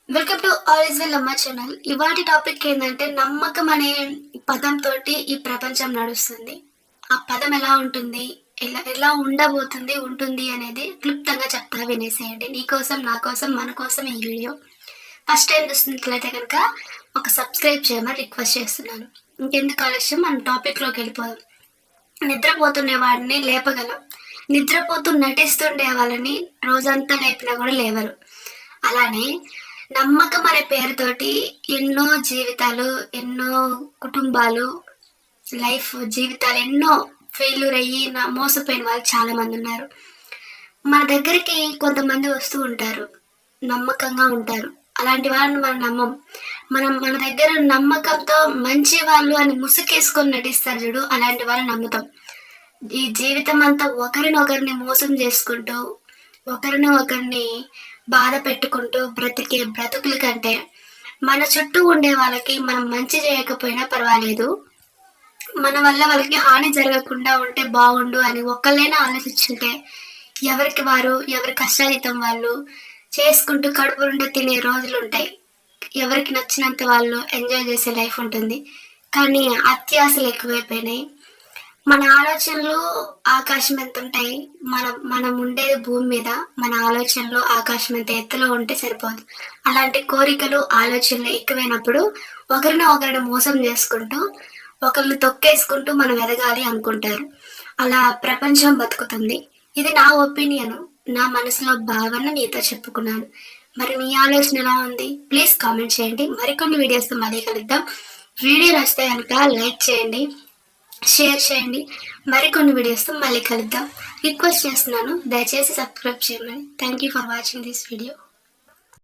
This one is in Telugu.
Welcome to all is well అమ్మ ఛానల్. ఇవాటి టాపిక్ ఏంటంటే నమ్మకం అనే పదంతో ఈ ప్రపంచం నడుస్తుంది. ఆ పదం ఎలా ఉంటుంది, ఎలా ఎలా ఉండబోతుంది ఉంటుంది అనేది క్లుప్తంగా చెప్తా, వినేసేయండి. నీకోసం, నా కోసం, మన కోసం ఈ వీడియో. ఫస్ట్ టైం చూస్తున్నట్లయితే కనుక ఒక సబ్స్క్రైబ్ చేయమని రిక్వెస్ట్ చేస్తున్నాను. ఇంకెందుకు ఆలస్యం, మన టాపిక్లోకి వెళ్ళిపోదాం. నిద్రపోతుండే వాడిని లేపగలం, నిద్రపోతూ నటిస్తుండే వాళ్ళని రోజంతా లేపినా కూడా లేవరు. అలానే నమ్మకం అనే పేరుతోటి ఎన్నో జీవితాలు, ఎన్నో కుటుంబాలు, జీవితాలు ఎన్నో ఫెయిల్యూర్ అయ్యి మోసపోయిన వాళ్ళు చాలా మంది ఉన్నారు. మన దగ్గరికి కొంతమంది వస్తూ ఉంటారు, నమ్మకంగా ఉంటారు. అలాంటి వాళ్ళని మనం నమ్మం. మన దగ్గర నమ్మకంతో మంచి వాళ్ళు అని ముసుకేసుకొని నటిస్తారు చూడు, అలాంటి వాళ్ళని నమ్ముతాం. ఈ జీవితం అంతా ఒకరినొకరిని మోసం చేసుకుంటూ, ఒకరిని బాధ పెట్టుకుంటూ బ్రతికే బ్రతుకుల కంటే మన చుట్టూ ఉండే వాళ్ళకి మనం మంచి చేయకపోయినా పర్వాలేదు, మన వల్ల వాళ్ళకి హాని జరగకుండా ఉంటే బాగుండు అని ఒక్కళ్ళైనా ఆలోచించుంటే ఎవరికి వారు, ఎవరి కష్టాతీతం వాళ్ళు చేసుకుంటూ కడుపు నుండి తినే రోజులు ఉంటాయి. ఎవరికి నచ్చినంత వాళ్ళు ఎంజాయ్ చేసే లైఫ్ ఉంటుంది. కానీ అత్యాశలు ఎక్కువైపోయినాయి. మన ఆలోచనలు ఆకాశం ఎంత ఉంటాయి, మనం ఉండేది భూమి మీద. మన ఆలోచనలు ఆకాశం ఎంత ఎత్తులో ఉంటే సరిపోదు. అలాంటి కోరికలు, ఆలోచనలు ఎక్కువైనప్పుడు ఒకరిని మోసం చేసుకుంటూ, ఒకరిని తొక్కేసుకుంటూ మనం ఎదగాలి అనుకుంటారు. అలా ప్రపంచం బతుకుతుంది. ఇది నా ఒపీనియన్, నా మనసులో భావన నీతో చెప్పుకున్నాను. మరి నీ ఆలోచన ఎలా ఉంది? ప్లీజ్ కామెంట్ చేయండి. మరికొన్ని వీడియోస్తో మళ్ళీ కలుద్దాం. వీడియో నచ్చితే కనుక లైక్ చేయండి, షేర్ చేయండి. మరికొన్ని వీడియోస్తో మళ్ళీ కలుద్దాం. రిక్వెస్ట్ చేస్తున్నాను, దయచేసి సబ్స్క్రైబ్ చేయమని. Thank you for watching this video.